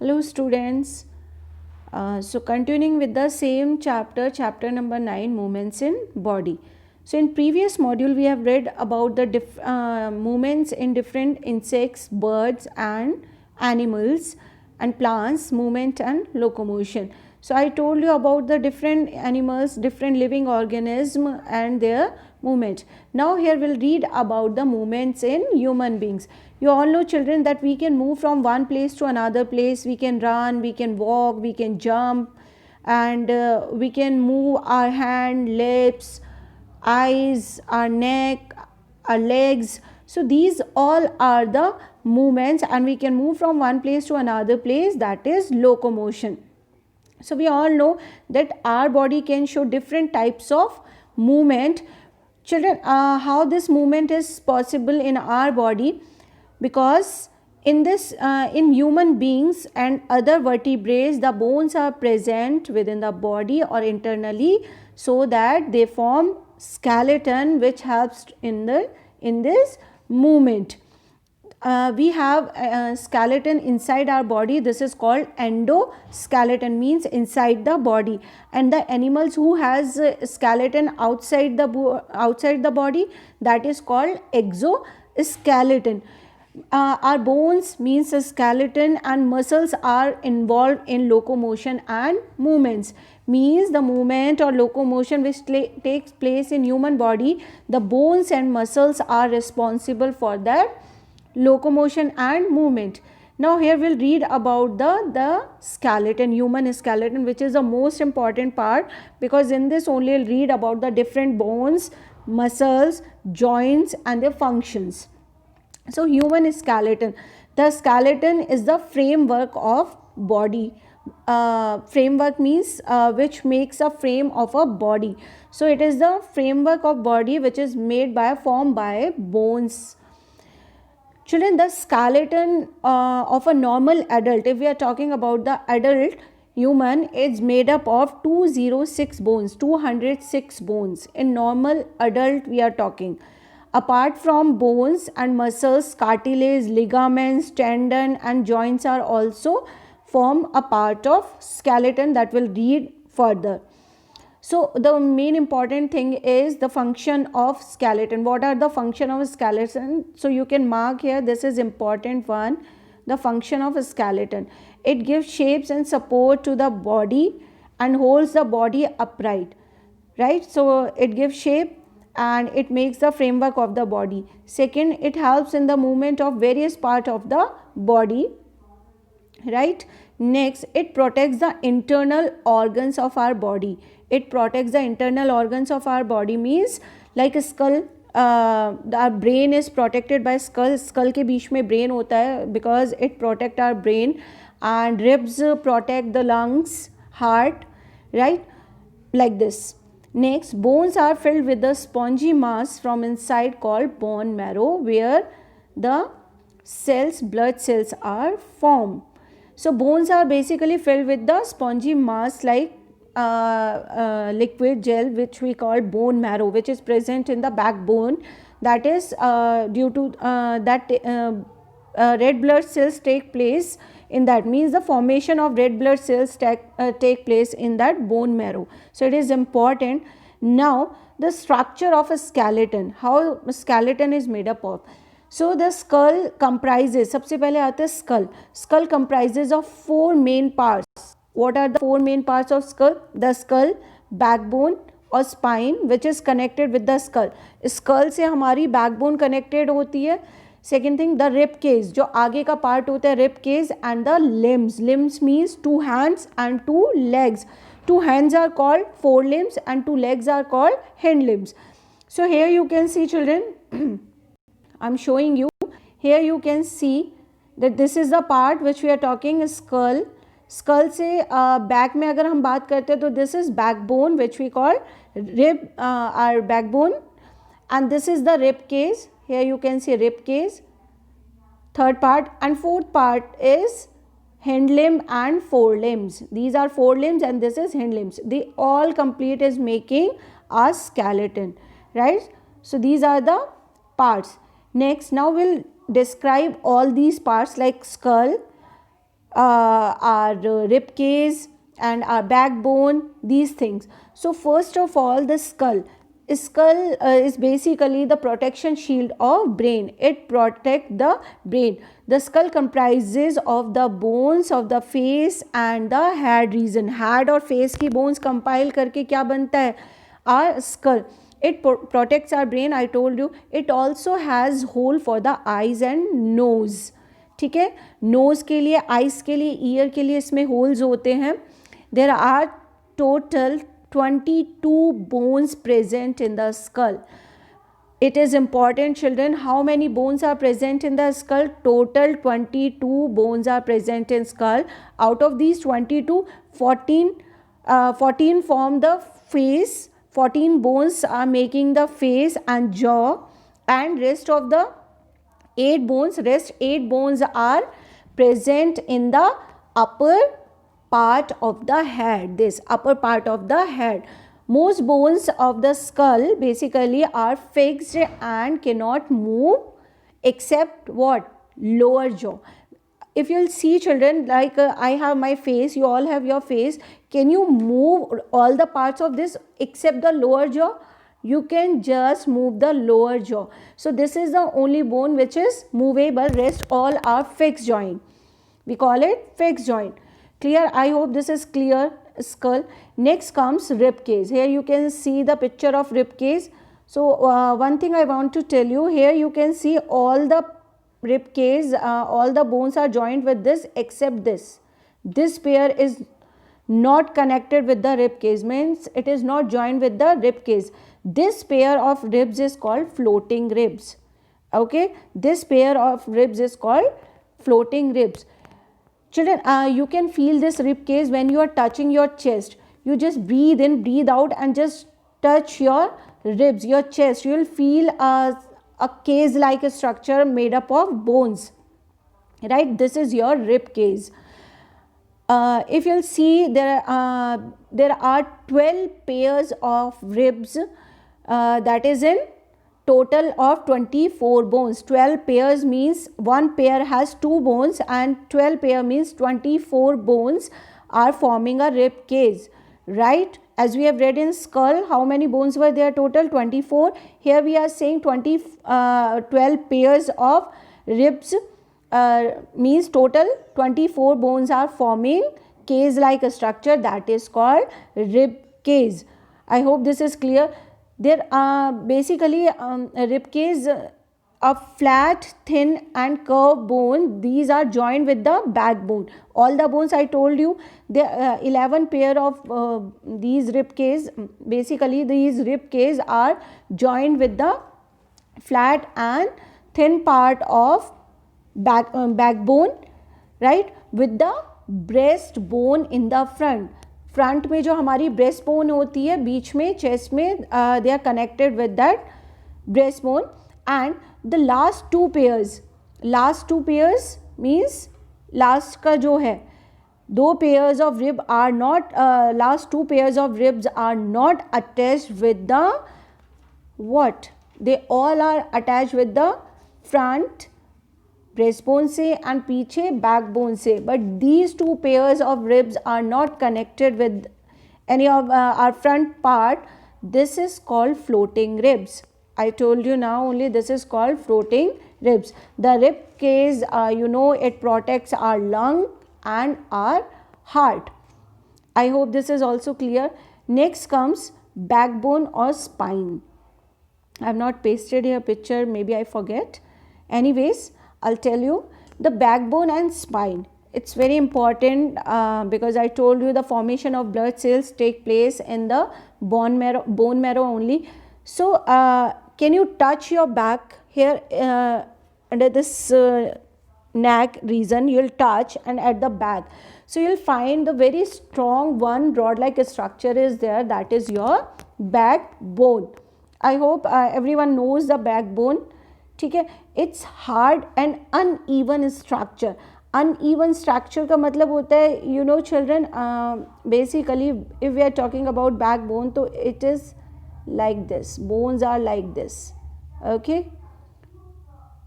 Hello students. So continuing with the same chapter number 9, movements in body. So in previous module we have read about the movements in different insects, birds and animals and plants, movement and locomotion. So I told you about the different animals, different living organism and their movement. Now here we'll read about the movements in human beings. You all know children that we can move from one place to another place. We can run, we can walk, we can jump, and we can move our hand, lips, eyes, our neck, our legs. So these all are the movements, and we can move from one place to another place, that is locomotion. So we all know that our body can show different types of movement. Children, how this movement is possible in our body? Because in human beings and other vertebrates, the bones are present within the body or internally, so that they form skeleton which helps in this movement. We have a skeleton inside our body. This is called endoskeleton, means inside the body. And the animals who has a skeleton outside the body, that is called exoskeleton. Our bones means a skeleton, and muscles are involved in locomotion and movements, means the movement or locomotion which takes place in human body. The bones and muscles are responsible for that locomotion and movement. Now here we'll read about the skeleton, human skeleton, which is the most important part, because in this only we'll read about the different bones, muscles, joints and their functions. So human skeleton, the skeleton is the framework of body. Framework means which makes a frame of a body. So it is the framework of body which is formed by bones. Children, the skeleton of a normal adult, if we are talking about the adult human, is made up of 206 bones, 206 bones. In normal adult we are talking. Apart from bones and muscles, cartilage, ligaments, tendon and joints are also form a part of skeleton that will read further. So the main important thing is the function of skeleton. What are the function of skeleton? So you can mark here, this is important one, the function of a skeleton. It gives shapes and support to the body and holds the body upright, right? So it gives shape and it makes the framework of the body. Second, it helps in the movement of various parts of the body, right? Next, it protects the internal organs of our body. It protects the internal organs of our body, means like a skull, our brain is protected by skull. Skull के बीच में brain होता है, because it protect our brain, and ribs protect the lungs, heart, right? Like this. Next, bones are filled with the spongy mass from inside called bone marrow, where the cells, blood cells are formed. So bones are basically filled with the spongy mass like liquid gel, which we call bone marrow, which is present in the backbone. That is due to that red blood cells take place in that, means the formation of red blood cells take place in that bone marrow. So it is important. Now the structure of a skeleton, how a skeleton is made up of. So the skull comprises, सबसे पहले आता है skull. Skull comprises of 4 main parts. What are the 4 main parts of skull? The skull, backbone और spine, which is connected with the skull. Skull से हमारी backbone connected होती है. Second thing, the rib cage, जो आगे का part होता है rib cage, and the limbs. Limbs means 2 hands and 2 legs. 2 hands are called forelimbs and 2 legs are called hind limbs. So here you can see, children, I'm showing you. Here you can see that this is the part which we are talking, skull. Skull से back में अगर हम बात करते हैं तो this is backbone, which we call rib, our backbone, and this is the rib cage. Here you can see rib cage, third part, and fourth part is hind limb and forelimbs. These are forelimbs and this is hind limbs. They all complete is making a skeleton, right? So these are the parts. Next, now we'll describe all these parts like skull, our rib cage and our backbone, these things. So first of all, the skull is basically the protection shield of brain. It protects the brain. The skull comprises of the bones of the face and the head region. Head और face की bones compile करके क्या बनता है? Our skull. It protects our brain, I told you. It also has hole for the eyes and nose. ठीक है, knows के लिए, आइज के लिए, ईयर के लिए इसमें होल्स होते हैं. There are total 22 bones present in the skull. It is important, children, how many bones are present in the skull? Total 22 bones are present in skull. Out of these 22, 14 form the face. 14 bones are making the face and jaw, and rest of the 8 bones are present in the upper part of the head. This upper part of the head. Most bones of the skull basically are fixed and cannot move except what? Lower jaw. If you'll see, children, like I have my face, you all have your face. Can you move all the parts of this except the lower jaw? You can just move the lower jaw. So this is the only bone which is movable. Rest all are fixed joint. We call it fixed joint. Clear? I hope this is clear. Skull. Next comes rib cage. Here you can see the picture of rib cage. So one thing I want to tell you, here you can see all the rib cage, all the bones are joined with this except this. This pair is not connected with the rib cage, means it is not joined with the rib cage. This pair of ribs is called floating ribs. Okay, this pair of ribs is called floating ribs. Children, you can feel this rib cage when you are touching your chest. You just breathe in, breathe out, and just touch your ribs, your chest. You will feel a cage like a structure made up of bones, right? This is your rib cage. If you'll see, there are 12 pairs of ribs, that is in total of 24 bones. 12 pairs means one pair has 2 bones, and 12 pair means 24 bones are forming a rib cage, right? As we have read in skull, how many bones were there total? 24. Here we are saying 12 pairs of ribs, means total 24 bones are forming cage like a structure, that is called rib cage. I hope this is clear. There are basically a rib cage, a flat, thin and curved bone. These are joined with the backbone. All the bones I told you, the 11 pair of these rib cage, basically these rib cage are joined with the flat and thin part of backbone, right, with the breastbone in the front. Front में जो हमारी breast bone होती है, बीच में chest में, they are connected with that breast bone. And the last two pairs means last का जो है, 2 pairs of rib are not, last 2 pairs of ribs are not attached with the what? They all are attached with the front breastbone से and पीछे backbone से, but these 2 pairs of ribs are not connected with any of our front part. This is called floating ribs. I told you now only, this is called floating ribs. The rib cage, it protects our lung and our heart. I hope this is also clear. Next comes backbone or spine. I have not pasted here picture, maybe I forget. Anyways, I'll tell you the backbone and spine. It's very important because I told you the formation of blood cells take place in the bone marrow only. So can you touch your back here, under this neck region? You'll touch, and at the back, so you'll find the very strong one rod like structure is there, that is your backbone. I hope everyone knows the backbone. ठीक है. It's hard and uneven structure. Uneven structure का मतलब होता है, children, basically if we are talking about backbone, तो it is like this, bones are like this. Okay,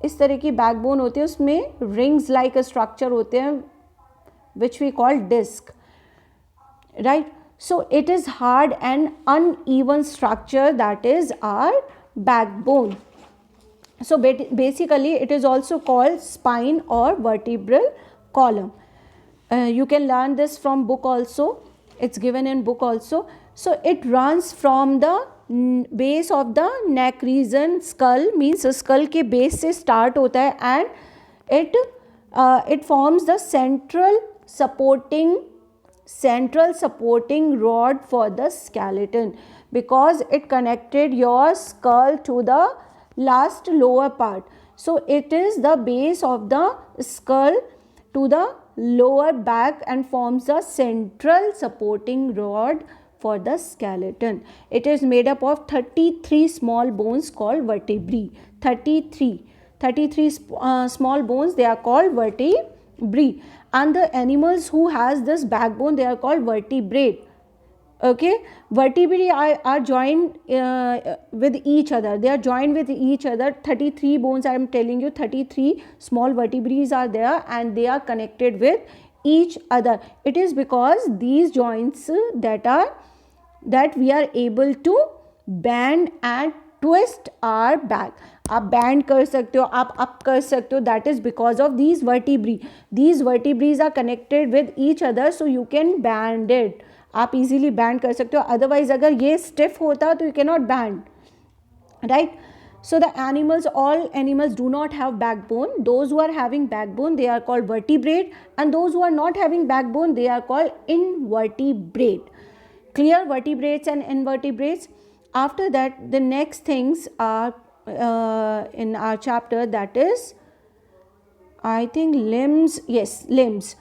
इस तरह की बैक बोन होती है, उसमें रिंग्स लाइक स्ट्रक्चर होते हैं, which we call disc, right? So it is hard and uneven structure, that is our backbone. So basically it is also called spine or vertebral column. You can learn this from book also, it's given in book also. So it runs from the base of the neck region, skull means skull के base से start होता है, and it forms the central supporting rod for the skeleton, because it connected your skull to the last lower part. So it is the base of the skull to the lower back and forms the central supporting rod for the skeleton. It is made up of 33 small bones called vertebrae. 33 small bones, they are called vertebrae, and the animals who has this backbone, they are called vertebrate. Okay, vertebrae are joined with each other. They are joined with each other. 33 bones, I am telling you, 33 small vertebrae are there, and they are connected with each other. It is because these joints that we are able to bend and twist our back. आप bend कर सकते हो, आप up कर सकते हो, that is because of these vertebra. These vertebrae are connected with each other, so you can bend it. आप easily bend कर सकते हो, अदरवाइज अगर ये स्टिफ होता तो you can not bend, right? So the animals, all animals do not have backbone. Those who are having backbone, they are called vertebrate, and those who are not having backbone, they are called invertebrate. Clear? Vertebrates and invertebrates. After that, the next things are in our chapter, that is, I think, limbs. Yes, limbs.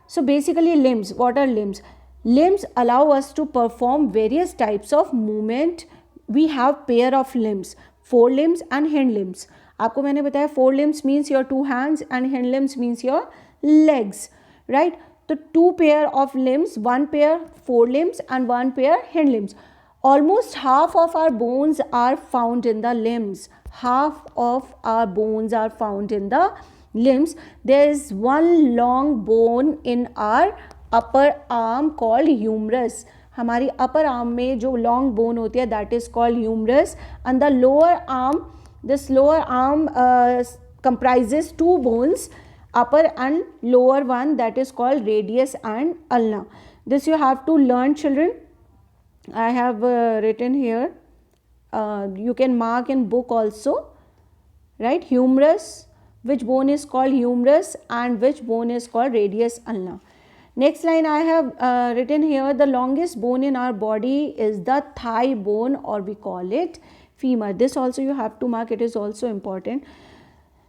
So basically limbs, what are limbs? Limbs allow us to perform various types of movement. We have pair of limbs, forelimbs and hind limbs. आपको मैंने बताया forelimbs means your two hands and hind limbs means your legs, right? तो two pair of limbs, one pair forelimbs and one pair hind limbs. Almost half of our bones are found in the limbs. Half of our bones are found in the limbs. There is one long bone in our upper arm called humerus. हमारी upper arm में जो long bone होती है, that is called humerus. And the lower arm, this lower arm comprises two bones, upper and lower one, that is called radius and ulna. This you have to learn, children. I have written here. You can mark in book also, right? Humerus, which bone is called humerus and which bone is called radius ulna. Next line I have written here, the longest bone in our body is the thigh bone, or we call it femur. This also you have to mark, it is also important.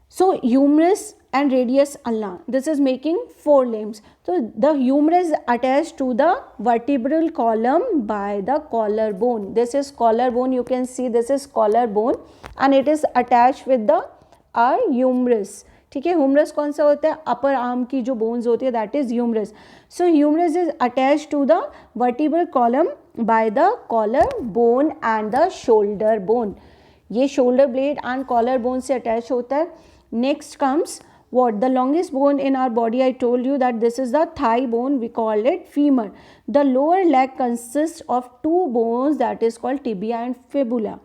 So humerus and radius ulna, this is making four limbs. So the humerus is attached to the vertebral column by the collarbone. This is collarbone, you can see this is collarbone, and it is attached with the our humerus. ठीक है, humerus कौन सा होता है? Upper arm की जो bones होती है, that is humerus. So humerus is attach to the vertebral column by the collar bone and the shoulder bone. ये shoulder blade and collar bone से अटैच होता है. Next comes what? The longest bone in our body, I told you that this is the thigh bone, we call it femur. The lower leg consists of two bones, that is called tibia and fibula.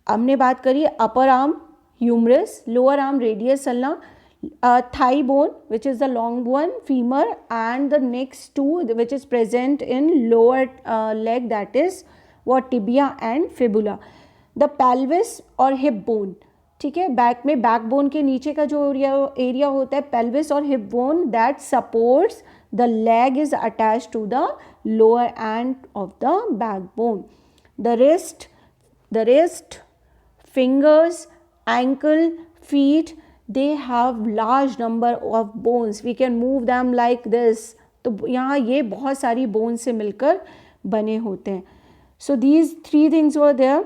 हमने बात करी upper arm humerus, lower arm radius ulna, thigh bone which is the long one, femur, and the next two which is present in lower leg, that is what? Tibia and fibula. The pelvis or hip bone, ठीक है, back में back bone के नीचे का जो area होता है pelvis और hip bone, that supports the leg is attach to the lower end of the back bone. The wrist, fingers, ankle, feet, they have large number of bones. We can move them like this. तो यहाँ ये बहुत सारी bone से मिलकर बने होते हैं. So these three things were there.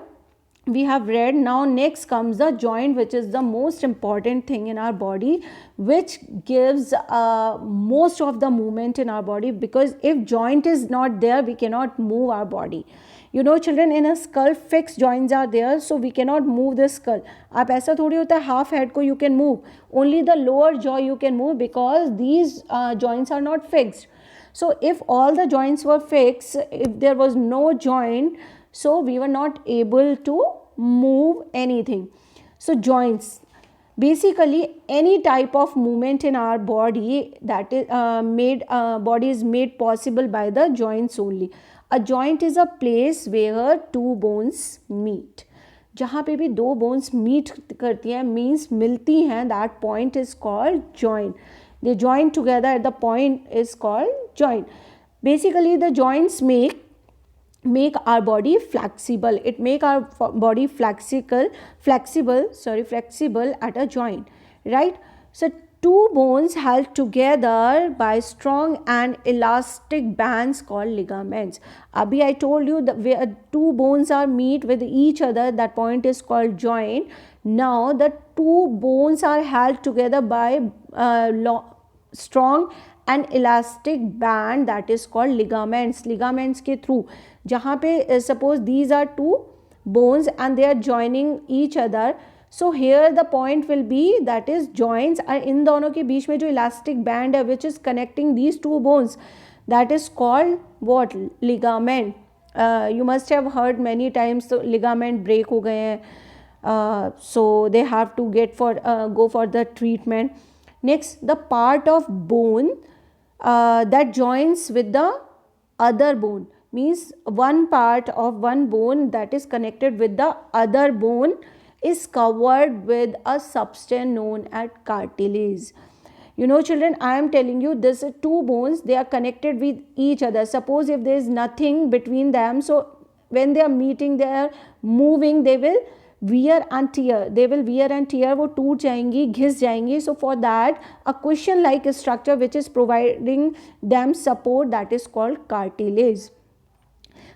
we have read. Now next comes the joint, which is the most important thing in our body, which gives most of the movement in our body, because if joint is not there, we cannot move our body. You know children, in a skull fixed joints are there, so we cannot move the skull. आप ऐसा थोड़ी होता है half head को you can move, only the lower jaw you can move, because these joints are not fixed. So if all the joints were fixed, if there was no joint, so we were not able to move anything. So joints, basically any type of movement in our body that is body is made possible by the joints only. A joint is a place where two bones meet. जहाँ पे भी दो bones meet करती हैं, means मिलती हैं, that point is called joint. They join together at the point is called joint. Basically the joints make our body flexible. It make our body flexible at a joint, right? So two bones held together by strong and elastic bands called ligaments. Abhi I told you that where two bones are meet with each other, that point is called joint. Now the two bones are held together by strong and elastic band, that is called ligaments. Ligaments के through, जहाँ पे suppose these are two bones and they are joining each other, so here the point will be, that is joints. इन दोनों के बीच में जो elastic band है which is connecting these two bones, that is called what? Ligament. You must have heard many times, so ligament break हो गए हैं, so they have to go for the treatment. Next, the part of bone that joins with the other bone, means one part of one bone that is connected with the other bone is covered with a substance known as cartilage. You know children, I am telling you, this two bones, they are connected with each other. Suppose if there is nothing between them, so when they are meeting, they are moving, they will wear and tear. वो टूट जाएंगी, घिस जाएंगी. So for that, a cushion like structure which is providing them support, that is called cartilage.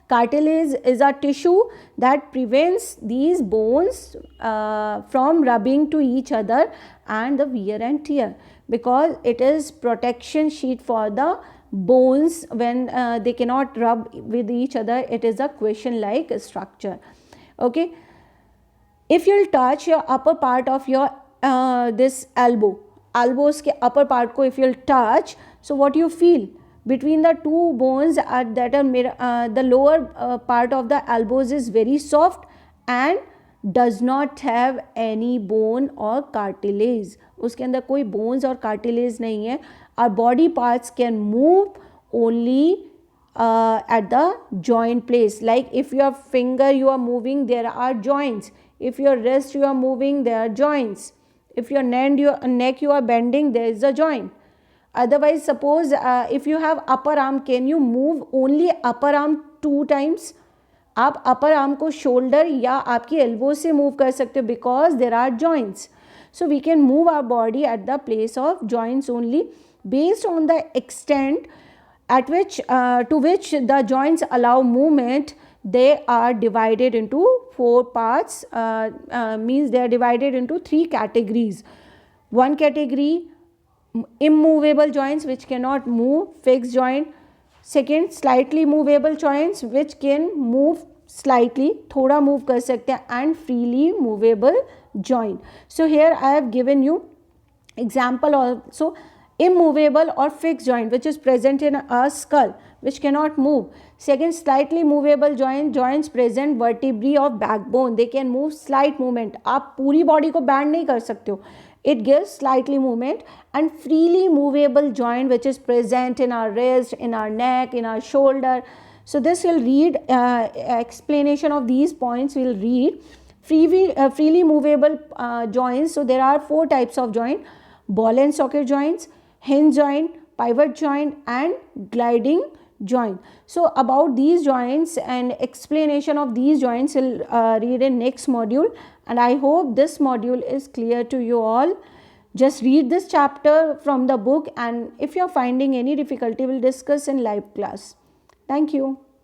Cartilage is a tissue that prevents these bones from rubbing to each other and the wear and tear, because it is protection sheet for the bones when they cannot rub with each other. It is a cushion like structure. Okay. If you'll touch your upper part of your this elbows के upper part को if you'll touch, so what you feel between the two bones that are the lower part of the elbows is very soft and does not have any bone or cartilage. उसके अंदर कोई bones और cartilage नहीं है. Our body parts can move only at the joint place. Like if your finger you are moving, there are joints. If your wrist you are moving, there are joints. If your neck you are bending, there is a joint. Otherwise, suppose if you have upper arm, can you move only upper arm 2 times? आप upper arm को shoulder या आपकी elbow से move कर सकते हो, because there are joints. So we can move our body at the place of joints only, based on the extent at which to which the joints allow movement. They are divided into 4 parts, means they are divided into 3 categories. One category, immovable joints which cannot move, fixed joint. Second, slightly movable joints which can move slightly, थोड़ा move कर सकते हैं, and freely movable joint. So here I have given you example also. Immovable or fixed joint which is present in a skull which cannot move. Second, slightly movable joints present vertebrae of backbone, they can move slight movement. आप पूरी body को bend नहीं कर सकते हो, it gives slightly movement. And freely movable joint which is present in our wrist, in our neck, in our shoulder. So this will read explanation of these points. We'll read freely movable joints. So there are 4 types of joint: ball and socket joints, hinge joint, pivot joint, and gliding joint. So about these joints and explanation of these joints we'll read in next module, and I hope this module is clear to you all. Just read this chapter from the book, and if you are finding any difficulty, we'll discuss in live class. Thank you.